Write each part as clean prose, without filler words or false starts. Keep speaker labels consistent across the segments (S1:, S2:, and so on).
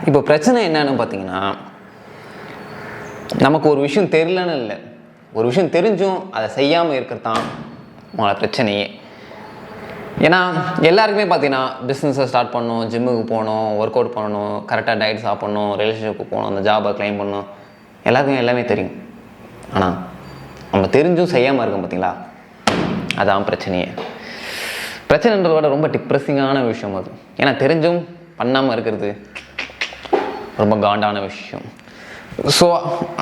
S1: இப்போ பிரச்சனை என்னன்னு பார்த்தீங்கன்னா, நமக்கு ஒரு விஷயம் தெரியலன்னு இல்லை, ஒரு விஷயம் தெரிஞ்சும் அதை செய்யாமல் இருக்கிறது தான் உங்களோட பிரச்சனையே. ஏன்னா எல்லாருக்குமே பார்த்தீங்கன்னா பிஸ்னஸை ஸ்டார்ட் பண்ணணும், ஜிம்முக்கு போகணும், ஒர்க் அவுட் பண்ணணும், கரெக்டாக டயட் சாப்பிட்ணும், ரிலேஷன்ஷிப்புக்கு போகணும், அந்த ஜாபை கிளைம் பண்ணணும், எல்லாருக்குமே எல்லாமே தெரியும். ஆனால் நம்ம தெரிஞ்சும் செய்யாமல் இருக்கோம் பார்த்தீங்களா, அதான் பிரச்சனையே. பிரச்சனைன்றத விட ரொம்ப டிப்ரெஸிங்கான விஷயம் அது. ஏன்னா தெரிஞ்சும் பண்ணாமல் இருக்கிறது ரொம்ப காண்டான விஷயம். ஸோ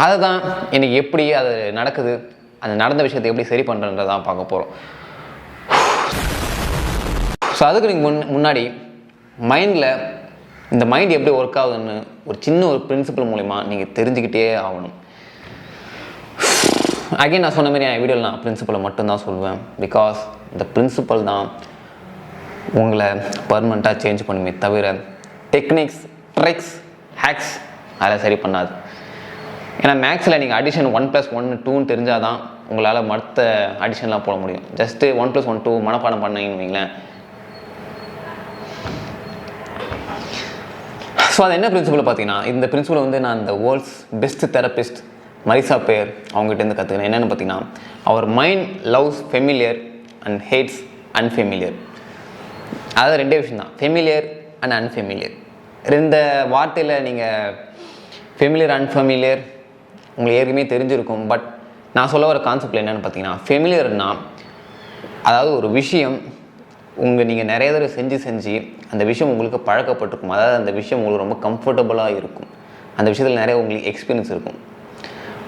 S1: அதை தான் இன்றைக்கி எப்படி அது நடக்குது, அந்த நடந்த விஷயத்தை எப்படி சரி பண்ணுறன்றதான் பார்க்க போகிறோம். ஸோ அதுக்கு நீங்கள் முன்னாடி மைண்டில் இந்த மைண்ட் எப்படி ஒர்க் ஆகுதுன்னு ஒரு சின்ன ஒரு பிரின்சிபல் மூலிமா நீங்கள் தெரிஞ்சுக்கிட்டே ஆகணும். அகைன் நான் சொன்ன மாதிரி என் வீடியோவில் நான் பிரின்சிபலை மட்டும்தான் சொல்லுவேன். பிகாஸ் இந்த பிரின்சிபல் தான் உங்களை பர்மனெண்ட்டாக சேஞ்ச் பண்ணுமே தவிர டெக்னிக்ஸ், ட்ரிக்ஸ், ஹேக்ஸ் அதெல்லாம் சரி பண்ணாது. ஏன்னா மேக்ஸில் நீங்கள் அடிஷன் 1+1 2ன்னு தெரிஞ்சால் தான் உங்களால் மற்ற அடிஷன்லாம் போட முடியும். ஜஸ்ட்டு 1+1 2 மனப்பாடம் பண்ணீங்கன்னு வைங்களேன். ஸோ அது என்ன பிரின்சிபல் பார்த்தீங்கன்னா, இந்த பிரின்சிபல் வந்து நான் இந்த வேர்ல்ட்ஸ் பெஸ்ட் தெரபிஸ்ட் மரிசா பேர் அவங்ககிட்டேருந்து கற்றுக்கிறேன். என்னென்னு பார்த்தீங்கன்னா, our mind loves familiar and hates unfamiliar. அதாவது ரெண்டே விஷயம் தான், ஃபெமிலியர் அண்ட் அன்ஃபெமிலியர். இந்த வார்த்தையில் நீங்கள் ஃபெமிலியர் அன்ஃபெமிலியர் உங்களுக்கு ஏற்கனவே தெரிஞ்சிருக்கும். பட் நான் சொல்ல வர கான்செப்டில் என்னென்னு பார்த்தீங்கன்னா, ஃபெமிலியர்னா அதாவது ஒரு விஷயம் நீங்கள் நிறைய தடவை செஞ்சு அந்த விஷயம் உங்களுக்கு பழக்கப்பட்டிருக்கும். அதாவது அந்த விஷயம் உங்களுக்கு ரொம்ப கம்ஃபர்டபுளாக இருக்கும், அந்த விஷயத்தில் நிறைய உங்களுக்கு எக்ஸ்பீரியன்ஸ் இருக்கும்.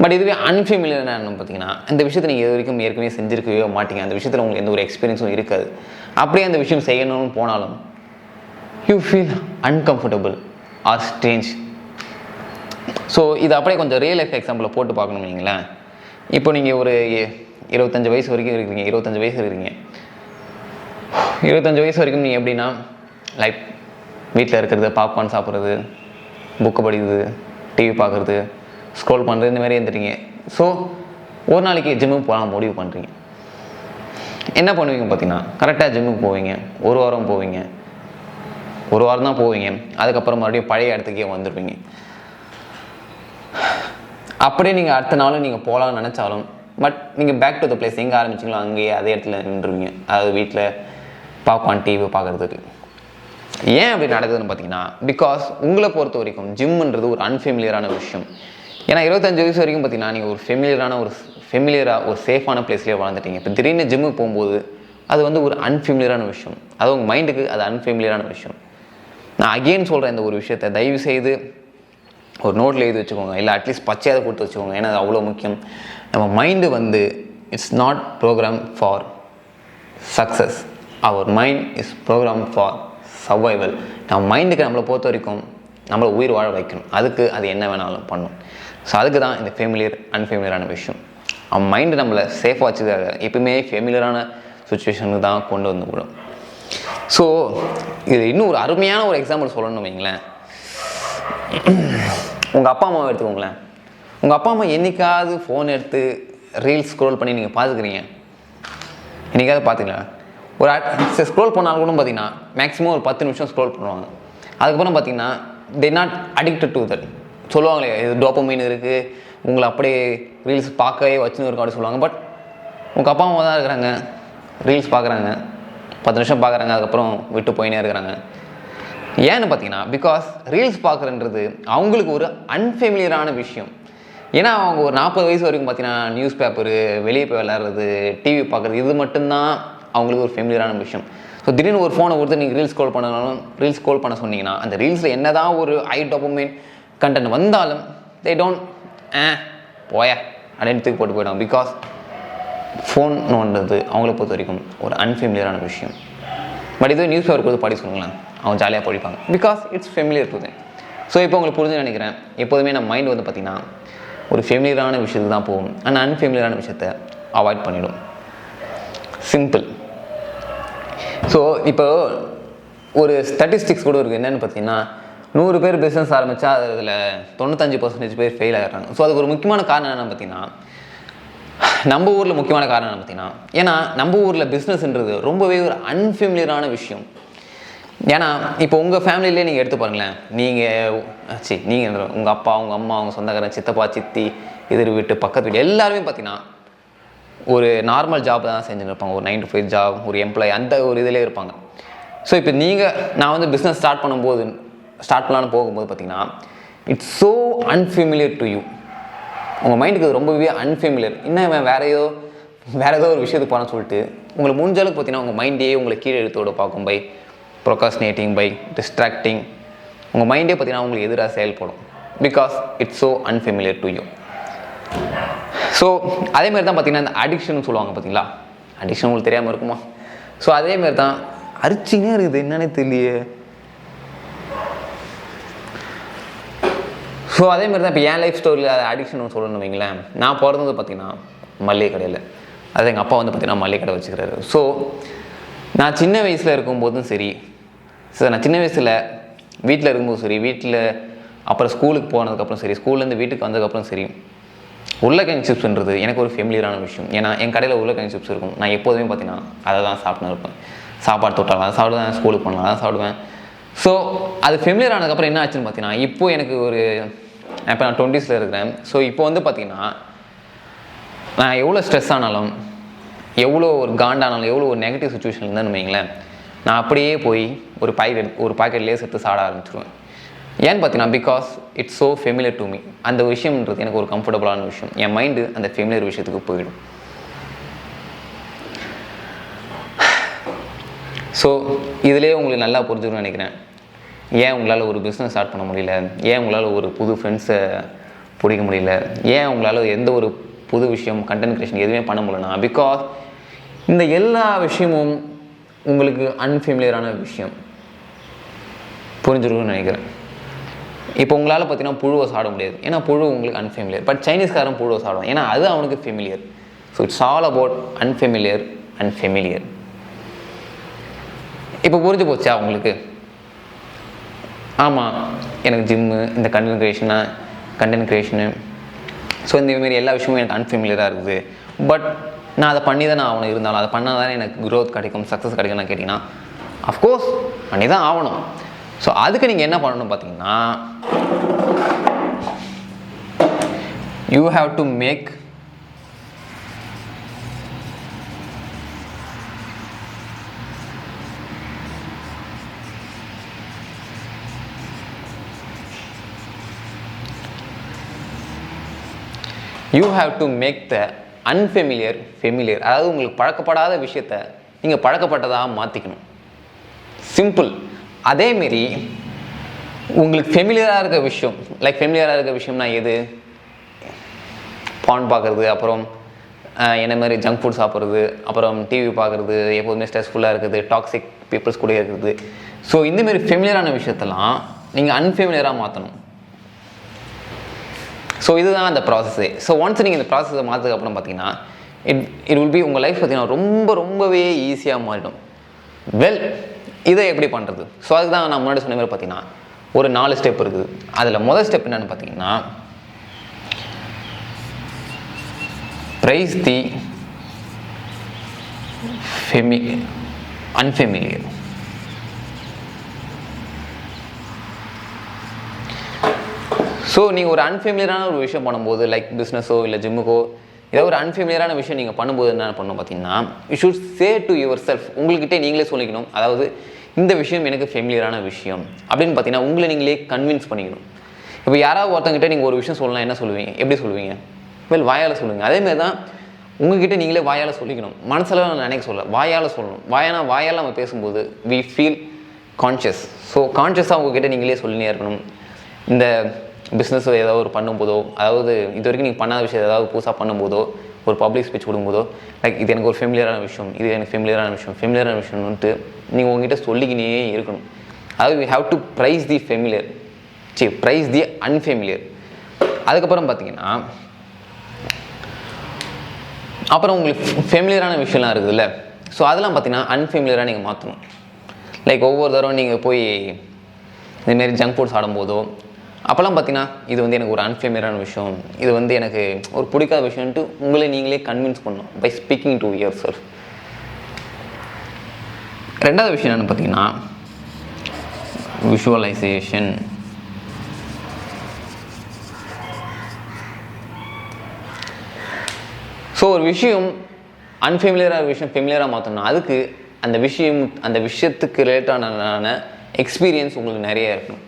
S1: பட் இதுவே அன்ஃபெமிலியர் என்ன பார்த்தீங்கன்னா, அந்த விஷயத்தை நீங்கள் இது வரைக்கும் ஏற்கனவே செஞ்சுருக்கவே மாட்டீங்க, அந்த விஷயத்தில் உங்களுக்கு எந்த ஒரு எக்ஸ்பீரியன்ஸும் இருக்காது. அப்படியே அந்த விஷயம் செய்யணும்னு போனாலும் you feel uncomfortable or strange. So இது அப்படியே கொஞ்சம் ரியல் லைஃப் எக்ஸாம்பிளை போட்டு பார்க்கணும் வைங்களேன். இப்போ நீங்கள் ஒரு 25 வயசு வரைக்கும் இருக்கிறீங்க, 25 வயசு இருக்கிறீங்க. 25 வயசு வரைக்கும் நீங்கள் எப்படின்னா லைக் வீட்டில் இருக்கிறது, பாப்கார்ன் சாப்பிட்றது, புக்கு படிக்கிறது, டிவி பார்க்குறது, ஸ்க்ரோல் பண்ணுறது, இந்த மாதிரி இருந்துட்டீங்க. ஸோ ஒரு நாளைக்கு ஜிம்முக்கு போகலாம் முடிவு பண்ணுறீங்க. என்ன பண்ணுவீங்க பார்த்தீங்கன்னா, கரெக்டாக ஜிம்முக்கு போவீங்க, ஒரு வாரம் போவீங்க, ஒரு வாரம் தான் போவீங்க, அதுக்கப்புறம் மறுபடியும் பழைய இடத்துக்கே வந்துடுவீங்க. அப்படியே நீங்கள் அடுத்த நாளும் நீங்கள் போகலான்னு நினச்சாலும் பட் நீங்கள் பேக் டு த பிளேஸ் எங்கே ஆரம்பிச்சிங்களோ அங்கேயே அதே இடத்துல நின்றுவீங்க. அதாவது வீட்டில் பாப்கார்ன் டிவி பார்க்குறதுக்கு. ஏன் அப்படி நடக்குதுன்னு பார்த்தீங்கன்னா, பிகாஸ் உங்களை பொறுத்த வரைக்கும் ஜிம்ன்றது ஒரு அன்ஃபெமிலியரான விஷயம். ஏன்னா 25 வயசு வரைக்கும் பார்த்தீங்கன்னா நீங்கள் ஒரு ஃபெமிலியராக ஒரு சேஃபான பிளேஸ்லேயே வாழ்ந்துட்டீங்க. இப்போ திடீர்னு ஜிம்முக்கு போகும்போது அது வந்து ஒரு அன்ஃபெமிலியரான விஷயம், அது உங்கள் மைண்டுக்கு அது அன்ஃபெமிலியரான விஷயம். நான் அகெயின் சொல்கிறேன், இந்த ஒரு விஷயத்தை தயவு செய்து ஒரு நோட்டில் எழுதி வச்சுக்கோங்க, இல்லை அட்லீஸ்ட் பச்சையாக கொடுத்து வச்சுக்கோங்க. ஏன்னா அது அவ்வளோ முக்கியம். நம்ம மைண்டு வந்து it's not program for success, our mind is program for survival. நம்ம மைண்டுக்கு நம்மளை பொறுத்த வரைக்கும் நம்மளை உயிர் வாழ வைக்கணும், அதுக்கு அது என்ன வேணாலும் பண்ணும். ஸோ அதுக்கு தான் இந்த ஃபெமிலியர் அன்ஃபெமிலியரான விஷயம். அவன் மைண்டு நம்மளை சேஃபாக வச்சுக்காக எப்பவுமே ஃபெமிலியரான சுச்சுவேஷனுக்கு தான் கொண்டு வந்து விடும். ஸோ இது இன்னும் ஒரு அருமையான ஒரு எக்ஸாம்பிள் சொல்லணும் வைங்களேன். உங்கள் அப்பா அம்மாவை எடுத்துக்கோங்களேன். உங்கள் அப்பா அம்மா என்றைக்காவது ஃபோன் எடுத்து ரீல்ஸ் ஸ்க்ரோல் பண்ணி நீங்கள் பார்த்துக்கிறீங்க? என்றைக்காவது பார்த்தீங்களா? ஒரு ஸ்க்ரோல் பண்ணாலும் கூட பார்த்தீங்கன்னா மேக்ஸிமம் ஒரு 10 நிமிஷம் ஸ்க்ரோல் பண்ணுவாங்க. அதுக்கப்புறம் பார்த்தீங்கன்னா they not addicted to that. சொல்லுவாங்களே இது டோபமைன் இருக்குது, உங்களை அப்படியே ரீல்ஸ் பார்க்கவே வச்சுன்னு இருக்கும் அப்படி சொல்லுவாங்க. பட் உங்கள் அப்பா அம்மா தான் இருக்கிறாங்க, ரீல்ஸ் பார்க்குறாங்க, 10 நிமிஷம் பார்க்குறாங்க, அதுக்கப்புறம் விட்டு போயினே இருக்கிறாங்க. ஏன்னு பார்த்தீங்கன்னா, பிகாஸ் ரீல்ஸ் பார்க்குறன்றது அவங்களுக்கு ஒரு அன்ஃபெமிலியரான விஷயம். ஏன்னா அவங்க ஒரு 40 வயசு வரைக்கும் பார்த்தீங்கன்னா நியூஸ் பேப்பரு, வெளியே போய் விளையாடுறது, டிவி பார்க்குறது, இது மட்டும்தான் அவங்களுக்கு ஒரு ஃபெமிலியரான விஷயம். ஸோ திடீர்னு ஒரு ஃபோனை கொடுத்து நீங்கள் ரீல்ஸ் ஸ்க்ரோல் பண்ணாலும், ரீல்ஸ் ஸ்க்ரோல் பண்ண சொன்னீங்கன்னா அந்த ரீல்ஸில் என்ன தான் ஒரு டோபமைன் கண்டென்ட் வந்தாலும் தே டோன்ட் போய அப்படின்னு தூக்கி போட்டு போயிடும். பிகாஸ் ஃபோன்ன்றது அவங்கள பொறுத்த வரைக்கும் ஒரு அன்ஃபெமிலியரான விஷயம். பட் இது நியூஸ் பேப்பர் கொடுத்து படி சொல்லுங்களேன், அவங்க ஜாலியாக படிப்பாங்க. Because it's familiar to them. So இப்போ உங்களுக்கு புரிஞ்சு நினைக்கிறேன், எப்போதுமே நம்ம மைண்ட் வந்து பார்த்திங்கன்னா ஒரு ஃபெமிலியரான விஷயத்துக்கு தான் போகும், ஆனால் அன்ஃபெமிலியரான விஷயத்தை அவாய்ட் பண்ணிடும். சிம்பிள். ஸோ இப்போ ஒரு ஸ்டாட்டிஸ்டிக்ஸ் கூட இருக்குது. என்னென்னு பார்த்தீங்கன்னா, 100 பேர் பிஸ்னஸ் ஆரம்பித்தா அதில் 95% பேர் ஃபெயில் ஆகிறாங்க. ஸோ அதுக்கு ஒரு முக்கியமான காரணம் என்னென்னு பார்த்தீங்கன்னா, நம்ம ஊரில் முக்கியமான காரணம் என்ன பார்த்தீங்கன்னா, ஏன்னா நம்ம ஊரில் பிஸ்னஸ்ன்றது ரொம்பவே ஒரு அன்ஃபெமிலியரான விஷயம். ஏன்னா இப்போ உங்கள் ஃபேமிலியிலே நீங்கள் எடுத்து பாருங்களேன், நீங்கள் உங்கள் அப்பா, உங்கள் அம்மா, உங்கள் சொந்தக்காரன், சித்தப்பா, சித்தி, எதிர் வீட்டு, பக்கத்து வீட்டு எல்லாருமே பார்த்தீங்கன்னா ஒரு நார்மல் ஜாப் தான் செஞ்சுட்டு இருப்பாங்க. ஒரு 9 to 5 ஜாப், ஒரு எம்ப்ளாயி, அந்த ஒரு இதிலே இருப்பாங்க. ஸோ இப்போ நான் வந்து பிஸ்னஸ் ஸ்டார்ட் பண்ணலான்னு போகும்போது பார்த்தீங்கன்னா, it's so unfamiliar to you. உங்கள் மைண்டுக்கு அது ரொம்பவே அன்ஃபெமிலியர். இன்னும் வேறு ஏதோ ஒரு விஷயத்துக்கு போகணும்னு சொல்லிட்டு உங்களுக்கு முடிஞ்ச அளவுக்கு பார்த்தீங்கன்னா உங்கள் மைண்டே உங்களை கீழே எடுத்தோட பார்க்கும். பை ப்ரொகாஸ்டினேட்டிங், பை டிஸ்ட்ராக்டிங், உங்கள் மைண்டே பார்த்தீங்கன்னா உங்களுக்கு எதிராக செயல்படும். Because it's so unfamiliar to you. So அதேமாதிரி தான் பார்த்தீங்கன்னா இந்த அடிக்ஷன் சொல்லுவாங்க பார்த்தீங்களா. அடிக்ஷன் உங்களுக்கு தெரியாமல் இருக்குமா? ஸோ அதேமாதிரி தான் அரிச்சினே இருக்குது, என்னன்னே தெரியலையே. ஸோ அதேமாதிரி தான் இப்போ என் லைஃப் ஸ்டோரியில் அது அடிக்ஷன் சொல்லணும்னு வைங்களேன். நான் பிறந்தது பார்த்தீங்கன்னா மல்லிகை கடையில். அது எங்கள் அப்பா வந்து பார்த்தீங்கன்னா மல்லிகை கடை வச்சுக்கிறாரு. ஸோ நான் சின்ன வயசில் இருக்கும்போதும் சரி, நான் சின்ன வயசில் வீட்டில் இருக்கும்போதும் சரி, வீட்டில் அப்புறம் ஸ்கூலுக்கு போனதுக்கப்புறம் சரி, ஸ்கூல்லேருந்து வீட்டுக்கு வந்ததுக்கப்புறம் சரி, உருளைக்கிழங்கு சிப்ஸ்ன்றது எனக்கு ஒரு ஃபெமிலியரான விஷயம். ஏன்னா என் கடையில் உருளைக்கிழங்கு சிப்ஸ் இருக்கும். நான் எப்போதுமே பார்த்தீங்கன்னா அதை தான் சாப்பிட்டு இருப்பேன். சாப்பாடு தொட்டாலும் அதை சாப்பிடுவேன், ஸ்கூலுக்கு போனாலும் அதை சாப்பிடுவேன். ஸோ அது ஃபெமிலியர் ஆனதுக்கப்புறம் என்ன ஆச்சுன்னு பார்த்தீங்கன்னா, இப்போது எனக்கு இப்போ நான் 20s இருக்கிறேன். ஸோ இப்போ வந்து பார்த்தீங்கன்னா நான் எவ்வளோ ஸ்ட்ரெஸ் ஆனாலும், எவ்வளோ ஒரு காண்டானாலும், எவ்வளோ ஒரு நெகட்டிவ் சுச்சுவேஷன் இருந்தான்னு வைங்களேன், நான் அப்படியே போய் ஒரு பாக்கெட் லேஸ் எடுத்து சாப்பிட ஆரம்பிச்சிடுவேன். ஏன்னு பார்த்தீங்கன்னா, because it's so familiar to me. அந்த விஷயம்ன்றது எனக்கு ஒரு கம்ஃபர்டபுளான விஷயம். என் மைண்டு அந்த ஃபெமிலியர் விஷயத்துக்கு போயிடும். ஸோ இதிலே உங்களுக்கு நல்லா புரிஞ்சுக்கணும்னு நினைக்கிறேன். ஏன் உங்களால் ஒரு பிஸ்னஸ் ஸ்டார்ட் பண்ண முடியல, ஏன் உங்களால் ஒரு புது ஃப்ரெண்ட்ஸை பிடிக்க முடியல, ஏன் உங்களால் எந்த ஒரு புது விஷயம், கண்டென்ட் கிரியேஷன் எதுவுமே பண்ண முடியலனா, பிகாஸ் இந்த எல்லா விஷயமும் உங்களுக்கு அன்ஃபெமிலியரான விஷயம். புரிஞ்சுருக்குன்னு நினைக்கிறேன். இப்போ உங்களால் பார்த்தீங்கன்னா புழுவை சாப்பிட முடியாது, ஏன்னா புழு உங்களுக்கு அன்ஃபெமிலியர். பட் சைனீஸ்காரன் புழுவை சாப்பிடுவான், ஏன்னா அது அவனுக்கு familiar. So it's all about unfamiliar and familiar. இப்போ புரிஞ்சு போச்சா உங்களுக்கு? ஆமாம், எனக்கு ஜிம்மு, இந்த கண்டென்ட் கிரியேஷனு, ஸோ இந்தமாரி எல்லா விஷயமும் எனக்கு அன்ஃபெமிலியராக இருக்குது. பட் நான் அதை பண்ணி தான் ஆகணும். இருந்தாலும் அதை பண்ணால் தானே எனக்கு க்ரோத் கிடைக்கும், சக்ஸஸ் கிடைக்கும்னு கேட்டிங்கன்னா, அஃப்கோர்ஸ் பண்ணி தான் ஆகணும். ஸோ அதுக்கு நீங்கள் என்ன பண்ணணும் பார்த்தீங்கன்னா, you have to make the unfamiliar familiar. அதாவது உங்களுக்கு பழக்கப்படாத விஷயத்த நீங்கள் பழக்கப்பட்டதாக மாற்றிக்கணும். சிம்பிள். அதேமாரி உங்களுக்கு ஃபெமிலியராக இருக்க விஷயம், ஃபெமிலியராக இருக்க விஷயம்னா எது? பான் பார்க்குறது, அப்புறம் என்ன மாதிரி ஜங்க் ஃபுட் சாப்பிட்றது, அப்புறம் டிவி பார்க்குறது, எப்போதுமே ஸ்ட்ரெஸ்ஃபுல்லாக இருக்குது, டாக்ஸிக் பீப்புள்ஸ் கூட இருக்குது. ஸோ இந்தமாரி ஃபெமிலியரான விஷயத்தெல்லாம் நீங்கள் அன்ஃபெமிலியராக மாற்றணும். ஸோ இதுதான் அந்த ப்ராசஸ்ஸே. ஸோ ஒன்ஸ் நீங்கள் இந்த ப்ராசஸை மாற்றதுக்கப்புறம் பார்த்தீங்கன்னா இட் வில் பி உங்கள் லைஃப் பார்த்தீங்கன்னா ரொம்பவே ஈஸியாக மாறிடும். இதை எப்படி பண்ணுறது? ஸோ அதுக்கு தான் நான் முன்னாடி சொன்ன மாதிரி பார்த்தீங்கன்னா ஒரு 4 ஸ்டெப் இருக்குது. அதில் முதல் ஸ்டெப் என்னென்னு பார்த்தீங்கன்னா, ப்ரைஸ் தி அன்ஃபெமிலியர். ஸோ நீங்கள் ஒரு அன்ஃபெமிலியரான ஒரு விஷயம் பண்ணும்போது, பிஸ்னஸோ இல்லை ஜிம்முக்கோ ஏதோ ஒரு அன்ஃபெமிலியரான விஷயம் நீங்கள் பண்ணும்போது என்ன பண்ணணும் பார்த்தீங்கன்னா, you should say to yourself. உங்கள்கிட்டே நீங்களே சொல்லிக்கணும். அதாவது இந்த விஷயம் எனக்கு ஃபெமிலியரான விஷயம் அப்படின்னு பார்த்தீங்கன்னா உங்களை நீங்களே கன்வின்ஸ் பண்ணிக்கணும். இப்போ யாராவது ஒருத்தங்கிட்ட நீங்கள் ஒரு விஷயம் சொல்லலாம், என்ன சொல்லுவீங்க? எப்படி சொல்லுவீங்க? வாயால் சொல்லுங்கள். அதேமாதிரி தான் உங்ககிட்ட நீங்களே வாயால் சொல்லிக்கணும். மனசில் நினைக்க சொல்ல, வாயால் சொல்லணும். வாயால் நம்ம பேசும்போது வி ஃபீல் கான்ஷியஸ். ஸோ கான்ஷியஸாக உங்ககிட்ட நீங்களே சொல்லினே இருக்கணும். இந்த பிஸ்னஸ் ஏதாவது ஒரு பண்ணும்போதோ, அதாவது இது வரைக்கும் நீங்கள் பண்ணாத விஷயம் ஏதாவது புதுசாக பண்ணும்போதோ, ஒரு பப்ளிக் ஸ்பீச் கொடுக்கும்போதோ, இது எனக்கு ஒரு ஃபெமிலியரான விஷயம், இது எனக்கு ஃபெமிலியரான விஷயம்னுட்டு நீங்கள் உங்ககிட்ட சொல்லிக்கினே இருக்கணும். அதாவது we have to praise the familiar, praise the unfamiliar. அதுக்கப்புறம் பார்த்தீங்கன்னா அப்புறம் உங்களுக்கு ஃபெமிலியரான விஷயம்லாம் இருக்குதுல்ல, ஸோ அதெல்லாம் பார்த்தீங்கன்னா அன்ஃபெமிலியராக நீங்கள் மாற்றணும். ஒவ்வொரு தடவை நீங்கள் போய் இதுமாரி ஜங்க் ஃபுட்ஸ் சாப்பிடும்போதோ அப்போல்லாம் பார்த்தீங்கன்னா இது வந்து எனக்கு ஒரு அன்ஃபேமியரான விஷயம், இது வந்து எனக்கு ஒரு பிடிக்காத விஷயம்ட்டு உங்களை நீங்களே கன்வின்ஸ் பண்ணணும் by speaking to yourself. ரெண்டாவது விஷயம் என்னென்னு பார்த்தீங்கன்னா விஷுவலைசேஷன். ஸோ ஒரு விஷயம் அன்ஃபெமிலியராக விஷயம் ஃபெமிலியராக மாற்றணும், அதுக்கு அந்த விஷயத்துக்கு ரிலேட்டான எக்ஸ்பீரியன்ஸ் உங்களுக்கு நிறைய இருக்கணும்.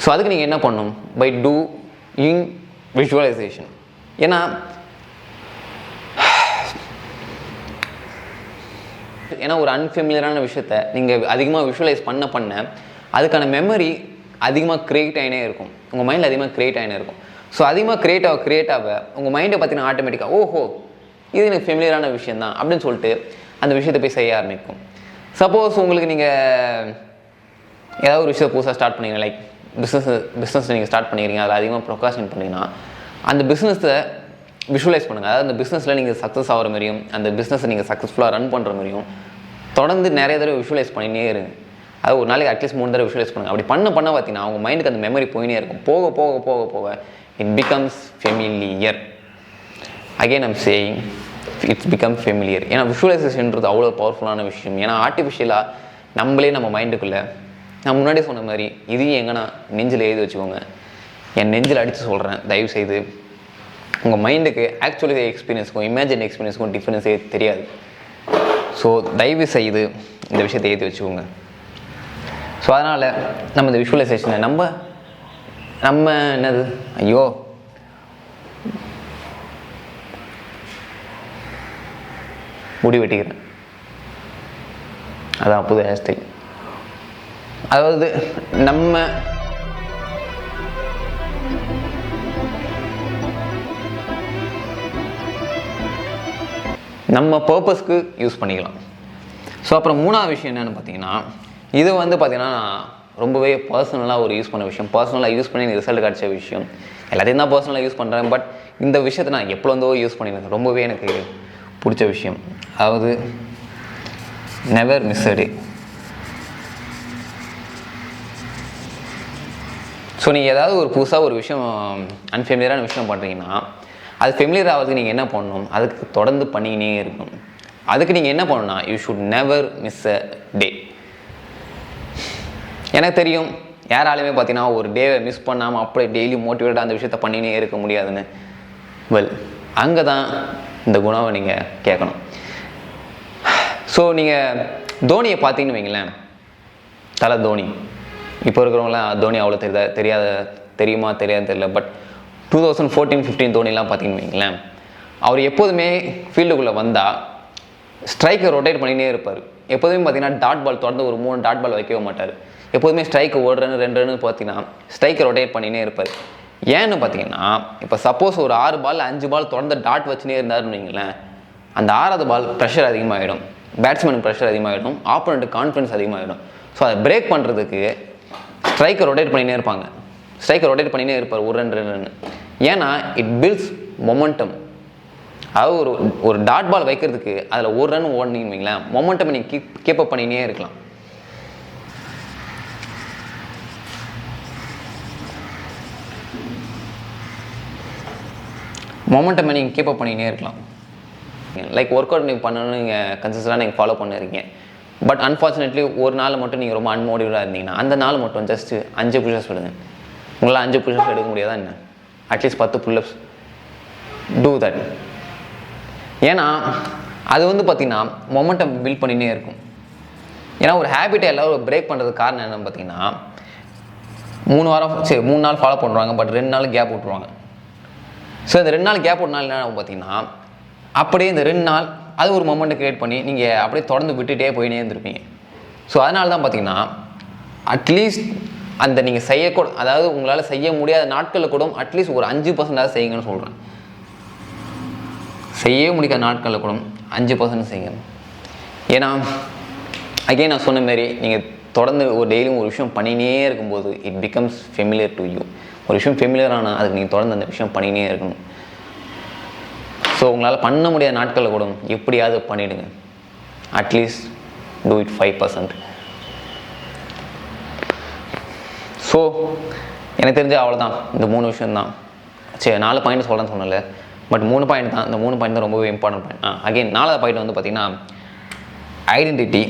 S1: ஸோ அதுக்கு நீங்கள் என்ன பண்ணணும், பை டூயிங் விஷுவலைசேஷன். ஏன்னா ஒரு அன்ஃபெமிலியரான விஷயத்த நீங்கள் அதிகமாக விஷுவலைஸ் பண்ண அதுக்கான மெமரி அதிகமாக க்ரியேட் ஆகினே இருக்கும், உங்கள் மைண்டில் அதிகமாக க்ரியேட் ஆகினே இருக்கும். ஸோ அதிகமாக க்ரியேட் ஆக உங்கள் மைண்டை பார்த்தீங்கன்னா ஆட்டோமேட்டிக்காக ஓஹோ இது எனக்கு ஃபெமிலியரான விஷயம் தான் அப்படின்னு சொல்லிட்டு அந்த விஷயத்தை போய் செய்ய ஆரம்பிக்கும். சப்போஸ் உங்களுக்கு நீங்கள் ஏதாவது ஒரு விஷயத்தை புதுசாக ஸ்டார்ட் பண்ணிங்க, லைக் பிஸ்னஸ் நீங்கள் ஸ்டார்ட் பண்ணிக்கிறீங்க, அதில் அதிகமாக ப்ரொகாஸ்டினேட் பண்ணிங்கன்னா அந்த பிஸ்னஸை விஷுவலைஸ் பண்ணுங்கள். அதாவது அந்த பிஸ்னஸில் நீங்கள் சக்ஸஸ் ஆகிற மாதிரியும் அந்த பிஸ்னஸை நீங்கள் சக்ஸஸ்ஃபுல்லாக ரன் பண்ணுற மாதிரியும் தொடர்ந்து நிறைய தடவை விஷுவலைஸ் பண்ணினே இருங்க. அது ஒரு நாளைக்கு அட்லீஸ்ட் 3 தடவை விஷுவலைஸ் பண்ணுங்கள். அப்படி பண்ண பார்த்தீங்கன்னா அவங்க மைண்டுக்கு அந்த மெமரி போயினே இருக்கும். போக போக போக போக it becomes familiar. Again I'm saying it's become familiar. ஏன்னா விஷுவலைசேஷன்ன்றது அவ்வளோ பவர்ஃபுல்லான விஷயம். ஏன்னா ஆர்டிஃபிஷியலாக நம்மளே நம்ம மைண்டுக்குள்ளே நான் முன்னாடியே சொன்ன மாதிரி இதையும் எங்கன்னா நெஞ்சில் எழுதி வச்சுக்கோங்க. என் நெஞ்சில் அடித்து சொல்கிறேன், தயவுசெய்து உங்கள் மைண்டுக்கு ஆக்சுவலி எக்ஸ்பீரியன்ஸுக்கும் இமேஜின் எக்ஸ்பீரியன்ஸுக்கும் டிஃப்ரென்ஸே தெரியாது. ஸோ தயவு செய்து இந்த விஷயத்தை ஏற்றி வச்சுக்கோங்க. ஸோ அதனால் நம்ம இந்த விஷுவலைசேஷனை நம்ம என்னது ஐயோ முடி வெட்டிக்கிறேன், அதான் புது ஹேர் ஸ்டைல். அதாவது நம்ம பர்பஸ்க்கு யூஸ் பண்ணிக்கலாம். ஸோ அப்புறம் 3வது விஷயம் என்னென்னு பார்த்தீங்கன்னா இது வந்து பார்த்தீங்கன்னா ரொம்பவே பர்சனலாக ஒரு யூஸ் பண்ண விஷயம், பர்சனலாக யூஸ் பண்ணி ரிசல்ட் கிடச்ச விஷயம். எல்லாத்தையும் தான் பர்சனலாக யூஸ் பண்ணுறேன், பட் இந்த விஷயத்தை நான் எப்போ வந்தோ யூஸ் பண்ணியிருக்கேன், ரொம்பவே எனக்கு பிடிச்ச விஷயம். அதாவது நெவர் மிஸ் அ டே. ஸோ நீங்கள் ஏதாவது ஒரு புதுசாக ஒரு விஷயம் அன்ஃபெமிலியரான விஷயம் பண்ணுறீங்கன்னா அது ஃபெமிலியர் ஆகிறதுக்கு நீங்கள் என்ன பண்ணணும், அதுக்கு தொடர்ந்து பண்ணிக்கினே இருக்கணும். அதுக்கு நீங்கள் என்ன பண்ணணும்னா யூ ஷுட் நெவர் மிஸ் அ டே. எனக்கு தெரியும் யாராலையுமே பார்த்தீங்கன்னா ஒரு டேவை மிஸ் பண்ணாமல் அப்படியே டெய்லி மோட்டிவேட்டாக அந்த விஷயத்த பண்ணினே இருக்க முடியாதுன்னு. வெல், அங்கே தான் இந்த குணாவை நீங்கள் கேட்கணும். ஸோ நீங்கள் தோனியை பார்த்தீங்கன்னு வைங்களேன், தலை தோனி, இப்போ இருக்கிறவங்களாம் தோனி அவ்வளோ தெரியுமா தெரியாது தெரியல, பட் 2014-15 தோனிலாம் பார்த்தீங்கன்னு வைங்களேன், அவர் எப்போதுமே ஃபீல்டுக்குள்ளே வந்தால் ஸ்ட்ரைக்கை ரொட்டேட் பண்ணினே இருப்பார். எப்போதுமே பார்த்தீங்கன்னா டாட் பால் தொடர்ந்து ஒரு 3 டாட் பால் வைக்கவே மாட்டார். எப்போதுமே ஸ்ட்ரைக்கு 1 ரன் 2 ரன் பார்த்தீங்கன்னா ஸ்ட்ரைக்கை ரொட்டேட் பண்ணினே இருப்பார். ஏன்னு பார்த்தீங்கன்னா இப்போ சப்போஸ் ஒரு 6 பால் 5 பால் தொடர்ந்து டாட் வச்சுனே இருந்தாருன்னு வைங்களேன், அந்த 6வது பால் ப்ரெஷர் அதிகமாகிடும், பேட்ஸ்மேனுக்கு ப்ரெஷர் அதிகமாகிடும், ஆப்போனண்ட்டுக்கு கான்ஃபிடன்ஸ் அதிகமாகிடும். ஸோ அதை பிரேக் பண்ணுறதுக்கு ஸ்ட்ரைக்கை ரொட்டேட் பண்ணினே இருப்பாங்க, ஸ்ட்ரைக்கை ரொட்டேட் பண்ணினே இருப்பார் 1 ரன் 2 ரன். ஏன்னா இட் பில்ட்ஸ் மொமெண்டம். அதாவது ஒரு டாட் பால் வைக்கிறதுக்கு அதில் 1 ரன் ஓடினீங்கன்னு வைங்களேன், மொமெண்டம் நீங்கள் கீப்பப் பண்ணினே இருக்கலாம். மொமெண்டம் நீங்கள் கீப்பப் பண்ணினே இருக்கலாம். லைக் ஒர்க் அவுட் நீங்கள் பண்ணணும்னு நீங்கள் கன்சிஸ்டண்டாக நீங்கள் ஃபாலோ பண்ணிருக்கீங்க, பட் அன்ஃபார்ச்சுனேட்லி ஒரு நாள் மட்டும் நீங்கள் ரொம்ப அன்மோட்டிவேட்டாக இருந்தீங்கன்னா அந்த நாள் மட்டும் ஜஸ்ட்டு 5 புஷ்அப்ஸ் விடுங்க. உங்களால் 5 புஷ்அப்ஸ் எடுக்க முடியாதா என்ன? At least 10 pull-ups do that. ஏன்னா அது வந்து பார்த்திங்கன்னா மொமெண்டம் பில்ட் பண்ணினே இருக்கும். ஏன்னா ஒரு ஹேபிட்டை எல்லோரும் பிரேக் பண்ணுறதுக்கு காரணம் என்னென்னு பார்த்தீங்கன்னா 3 நாள் ஃபாலோ பண்ணுறாங்க, பட் 2 நாள் கேப் விட்ருவாங்க. ஸோ இந்த 2 நாள் கேப் விட்னால என்ன ஆகும் பார்த்தீங்கன்னா அப்படியே இந்த 2 நாள் அது ஒரு மொமெண்ட்டை க்ரியேட் பண்ணி நீங்கள் அப்படியே தொடர்ந்து விட்டுகிட்டே போயினே இருந்திருப்பீங்க. ஸோ அதனால தான் பார்த்தீங்கன்னா அட்லீஸ்ட் அந்த நீங்கள் செய்யக்கூட, அதாவது உங்களால் செய்ய முடியாத நாட்களில் கூட அட்லீஸ்ட் ஒரு 5% செய்யுங்கன்னு சொல்கிறேன். செய்யவே முடியாத நாட்களில் கூட 5% செய்யுங்க. ஏன்னா அகைன் நான் சொன்ன மாரி நீங்கள் தொடர்ந்து ஒரு டெய்லியும் ஒரு விஷயம் பண்ணினே இருக்கும்போது it becomes familiar to you. ஒரு விஷயம் ஃபெமிலியர் ஆனால் அதுக்கு நீங்கள் தொடர்ந்து அந்த விஷயம் பண்ணினே இருக்கணும். ஸோ உங்களால் பண்ண முடியாத நாட்களில் கூட எப்படியாவது பண்ணிவிடுங்க. At least do it 5%. ஸோ எனக்கு தெரிஞ்ச அவ்வளோதான், இந்த 3 விஷயம்தான். சரி 4 பாயிண்ட் சொல்கிறேன்னு சொன்னல, பட் 3 பாயிண்ட் தான். இந்த 3 பாயிண்ட் தான் ரொம்பவே இம்பார்ட்டன்ட் பாயிண்ட். அகெயின் 4வது பாயிண்ட் வந்து பார்த்திங்கன்னா ஐடென்டிட்டி.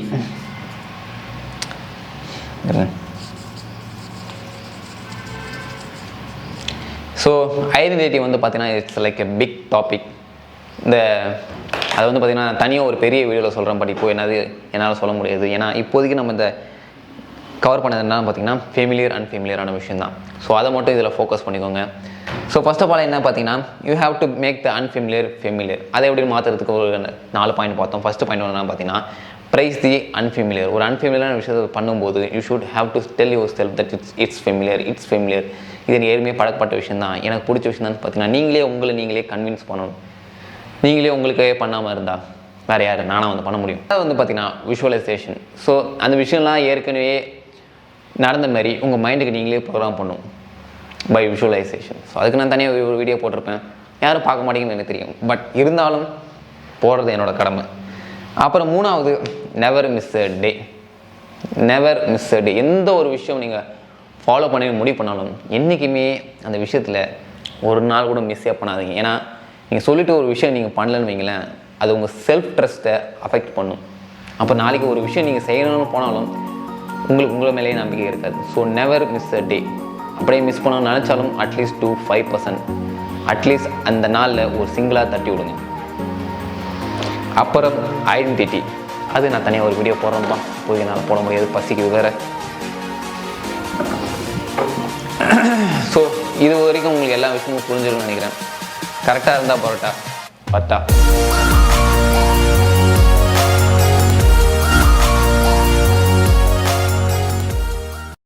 S1: ஸோ ஐடென்டிட்டி வந்து பார்த்தீங்கன்னா it's like a big topic. அது வந்து பார்த்திங்கன்னா தனியாக ஒரு பெரிய வீடியோவில் சொல்கிறேன், பட் இப்போ என்னால் சொல்ல முடியாது. ஏன்னா இப்போதைக்கு நம்ம இந்த கவர் பண்ணது என்ன பார்த்திங்கன்னா ஃபெமிலியர் அன்ஃபெமிலியரான விஷயம் தான். ஸோ அதை மட்டும் இதில் ஃபோக்கஸ் பண்ணிக்கோங்க. ஸோ ஃபர்ஸ்ட் ஆஃப் ஆல் என்ன பார்த்தீங்கன்னா you have to make the unfamiliar familiar. அதை எப்படி மாற்றுறதுக்கு ஒரு 4 பாயிண்ட் பார்த்தோம். ஃபஸ்ட்டு பாயிண்ட் என்ன பார்த்தீங்கன்னா ப்ரைஸ் தி அன்ஃபெமிலியர். ஒரு அன்ஃபெமிலியரான விஷயத்தை பண்ணும்போது you should have to tell your self that it's familiar. இது ஏற்கனவே பழக்கப்பட்ட விஷயம் தான், எனக்கு பிடிச்ச விஷயம் தான். பார்த்தீங்கன்னா நீங்களே கன்வின்ஸ் பண்ணணும். நீங்களே உங்களுக்கே பண்ணாமல் இருந்தால் வேறு யார், நானாக வந்து பண்ண முடியும். அது வந்து பார்த்திங்கன்னா விஷுவலைசேஷன். ஸோ அந்த விஷயம்லாம் ஏற்கனவே நடந்த மாதிரி உங்கள் மைண்டுக்கு நீங்களே ப்ரோக்ராம் பண்ணும் பை விஷுவலைசேஷன். ஸோ அதுக்கு நான் தனியாக ஒரு வீடியோ போட்டிருப்பேன், யாரும் பார்க்க மாட்டேங்குன்னு எனக்கு தெரியும், பட் இருந்தாலும் போடுறது என்னோடய கடமை. அப்புறம் 3வது நெவர் மிஸ் அ டே. எந்த ஒரு விஷயம் நீங்கள் ஃபாலோ பண்ணி முடிவு பண்ணாலும் என்றைக்குமே அந்த விஷயத்தில் ஒரு நாள் கூட மிஸ்ஸே பண்ணாதீங்க. ஏன்னா நீங்கள் சொல்லிவிட்டு ஒரு விஷயம் நீங்கள் பண்ணலன்னு வைங்களேன், அது உங்கள் செல்ஃப் ட்ரஸ்ட்டை அஃபெக்ட் பண்ணும். அப்போ நாளைக்கு ஒரு விஷயம் நீங்கள் செய்யணும்னு போனாலும் உங்களை மேலேயே நம்பிக்கை இருக்காது. ஸோ நெவர் மிஸ் அ டே. அப்படியே மிஸ் பண்ணணும்னு நினச்சாலும் அட்லீஸ்ட் 5% அட்லீஸ்ட் அந்த நாளில் ஒரு சிங்கிளாக தட்டி விடுங்க. அப்புறம் ஐடென்டிட்டி, அது நான் தனியாக ஒரு வீடியோ போடுறேன்ப்பா, போய் என்னால் போட முடியாது, பசிக்குது வேறு. ஸோ இது வரைக்கும் உங்களுக்கு எல்லா விஷயமும் புரிஞ்சிருக்குன்னு நினைக்கிறேன். கரெக்டாக இருந்தால் பரோட்டா பட்டா.